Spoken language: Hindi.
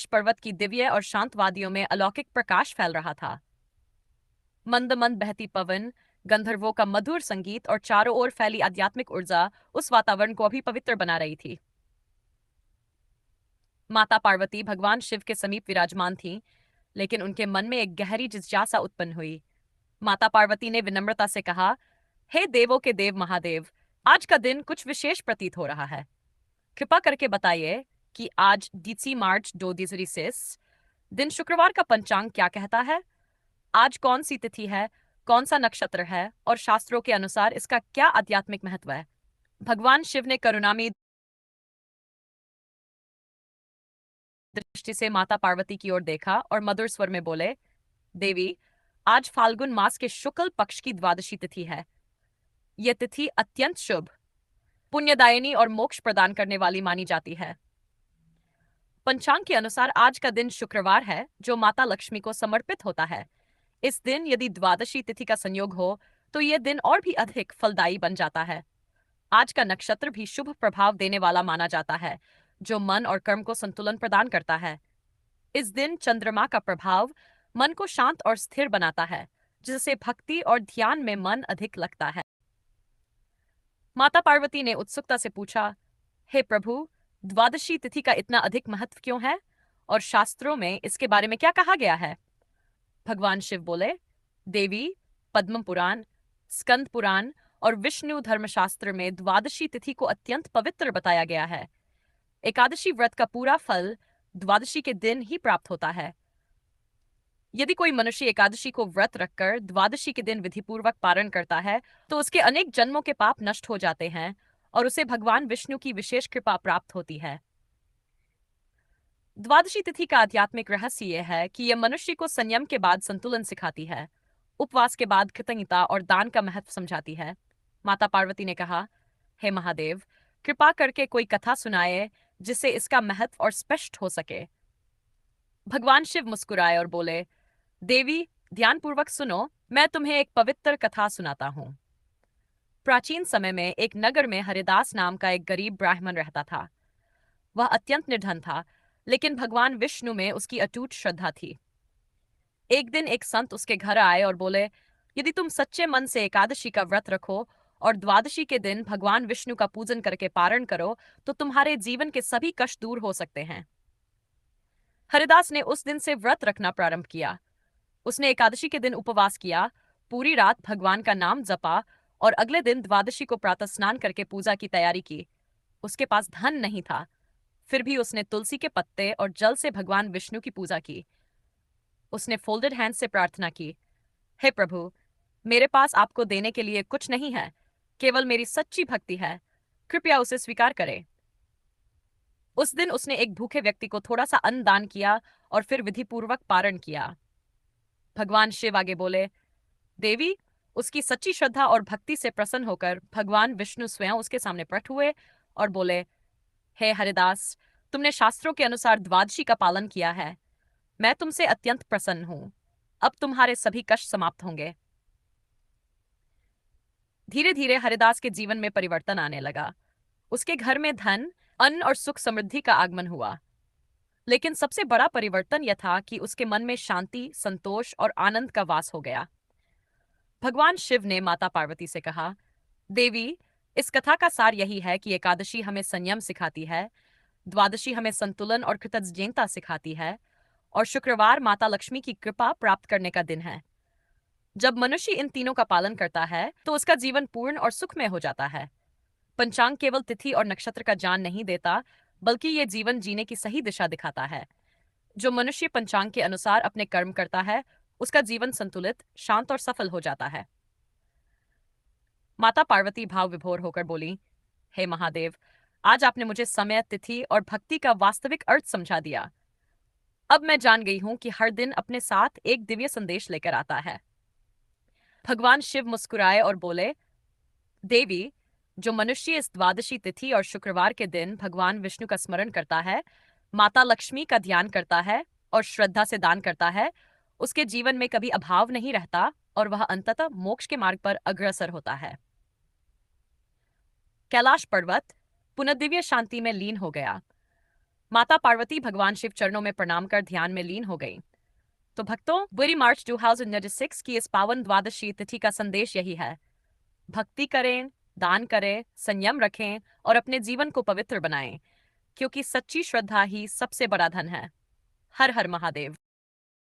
पर्वत की दिव्य और शांत वादियों में अलौकिक प्रकाश फैल रहा था। मंद मंद बहती पवन, गंधर्वों का मधुर संगीत और चारों ओर फैली आध्यात्मिक ऊर्जा उस वातावरण को अभी पवित्र बना रही थी। माता पार्वती भगवान शिव के समीप विराजमान थीं, लेकिन उनके मन में एक गहरी जिज्ञासा उत्पन्न हुई। माता पार्वती ने विनम्रता से कहा, हे देवों के देव महादेव, आज का दिन कुछ विशेष प्रतीत हो रहा है। कृपा करके बताइए कि आज डीसी मार्च 2026 दिन शुक्रवार का पंचांग क्या कहता है। आज कौन सी तिथि है, कौन सा नक्षत्र है और शास्त्रों के अनुसार इसका क्या आध्यात्मिक महत्व है। भगवान शिव ने करुणामयी दृष्टि से माता पार्वती की ओर देखा और मधुर स्वर में बोले, देवी, आज फाल्गुन मास के शुक्ल पक्ष की द्वादशी तिथि है। यह तिथि अत्यंत शुभ, पुण्यदायिनी और मोक्ष प्रदान करने वाली मानी जाती है। पंचांग के अनुसार आज का दिन शुक्रवार है, जो माता लक्ष्मी को समर्पित होता है। इस दिन यदि द्वादशी तिथि का संयोग हो तो यह दिन और भी अधिक फलदायी बन जाता है। आज का नक्षत्र भी शुभ प्रभाव देने वाला माना जाता है, जो मन और कर्म को संतुलन प्रदान करता है। इस दिन चंद्रमा का प्रभाव मन को शांत और स्थिर बनाता है, जिससे भक्ति और ध्यान में मन अधिक लगता है। माता पार्वती ने उत्सुकता से पूछा, हे प्रभु, द्वादशी तिथि का इतना अधिक महत्व क्यों है और शास्त्रों में इसके बारे में क्या कहा गया है। भगवान शिव बोले, देवी, पद्म पुराण, स्कंद पुराण और विष्णु धर्मशास्त्र में द्वादशी तिथि को अत्यंत पवित्र बताया गया है। एकादशी व्रत का पूरा फल द्वादशी के दिन ही प्राप्त होता है। यदि कोई मनुष्य एकादशी को व्रत रखकर द्वादशी के दिन विधिपूर्वक पारण करता है तो उसके अनेक जन्मों के पाप नष्ट हो जाते हैं और उसे भगवान विष्णु की विशेष कृपा प्राप्त होती है। द्वादशी तिथि का आध्यात्मिक रहस्य यह है कि यह मनुष्य को संयम के बाद संतुलन सिखाती है, उपवास के बाद कृतज्ञता और दान का महत्व समझाती है। माता पार्वती ने कहा, हे महादेव, कृपा करके कोई कथा सुनाए जिससे इसका महत्व और स्पष्ट हो सके। भगवान शिव मुस्कुराए और बोले, देवी, ध्यानपूर्वक सुनो, मैं तुम्हें एक पवित्र कथा सुनाता हूँ। प्राचीन समय में एक नगर में हरिदास नाम का एक गरीब ब्राह्मण रहता था। वह अत्यंत निर्धन था, लेकिन भगवान विष्णु में उसकी अटूट श्रद्धा थी। एक दिन एक संत उसके घर आए और बोले, यदि तुम सच्चे मन से एकादशी का व्रत रखो और द्वादशी के दिन भगवान विष्णु का पूजन करके पारण करो तो तुम्हारे जीवन के सभी कष्ट दूर हो सकते हैं। हरिदास ने उस दिन से व्रत रखना प्रारंभ किया। उसने एकादशी के दिन उपवास किया, पूरी रात भगवान का नाम जपा और अगले दिन द्वादशी को प्रातः स्नान करके पूजा की तैयारी की। उसके पास धन नहीं था, फिर भी उसने तुलसी के पत्ते और जल से भगवान विष्णु की पूजा की। उसने फोल्डेड हैंड से प्रार्थना की, हे प्रभु, मेरे पास आपको देने के लिए कुछ नहीं है, केवल मेरी सच्ची भक्ति है, कृपया उसे स्वीकार करें। उस दिन उसने एक भूखे व्यक्ति को थोड़ा सा अन्न दान किया और फिर विधिपूर्वक पारण किया। भगवान शिव आगे बोले, देवी, उसकी सच्ची श्रद्धा और भक्ति से प्रसन्न होकर भगवान विष्णु स्वयं उसके सामने प्रकट हुए और बोले, हे हरिदास, तुमने शास्त्रों के अनुसार द्वादशी का पालन किया है। मैं तुमसे अत्यंत प्रसन्न हूं। अब तुम्हारे सभी कष्ट समाप्त होंगे। धीरे धीरे हरिदास के जीवन में परिवर्तन आने लगा। उसके घर में धन, अन्न और सुख समृद्धि का आगमन हुआ। लेकिन सबसे बड़ा परिवर्तन यह था कि उसके मन में शांति, संतोष और आनंद का वास हो गया। भगवान शिव ने माता पार्वती से कहा, देवी, इस कथा का सार यही है कि एकादशी हमें संयम सिखाती है, द्वादशी हमें संतुलन और कृतज्ञता सिखाती है और शुक्रवार माता लक्ष्मी की कृपा प्राप्त करने का दिन है। जब मनुष्य इन तीनों का पालन करता है तो उसका जीवन पूर्ण और सुखमय हो जाता है। पंचांग केवल तिथि और नक्षत्र का ज्ञान नहीं देता, बल्कि ये जीवन जीने की सही दिशा दिखाता है। जो मनुष्य पंचांग के अनुसार अपने कर्म करता है, उसका जीवन संतुलित, शांत और सफल हो जाता है। माता पार्वती भाव विभोर होकर बोली, हे महादेव, आज आपने मुझे समय, तिथि और भक्ति का वास्तविक अर्थ समझा दिया। अब मैं जान गई हूं कि हर दिन अपने साथ एक दिव्य संदेश लेकर आता है। भगवान शिव मुस्कुराए और बोले, देवी, जो मनुष्य इस द्वादशी तिथि और शुक्रवार के दिन भगवान विष्णु का स्मरण करता है, माता लक्ष्मी का ध्यान करता है और श्रद्धा से दान करता है, उसके जीवन में कभी अभाव नहीं रहता और वह अंततः मोक्ष के मार्ग पर अग्रसर होता है। कैलाश पर्वत पुनः दिव्य शांति में लीन हो गया। माता पार्वती भगवान शिव चरणों में प्रणाम कर ध्यान में लीन हो गई। तो भक्तों, बुरी मार्च 2026 की इस पावन द्वादशी तिथि का संदेश यही है। भक्ति करें, दान करें, संयम रखें और अपने जीवन को पवित्र बनाएं, क्योंकि सच्ची श्रद्धा ही सबसे बड़ा धन है। हर हर महादेव।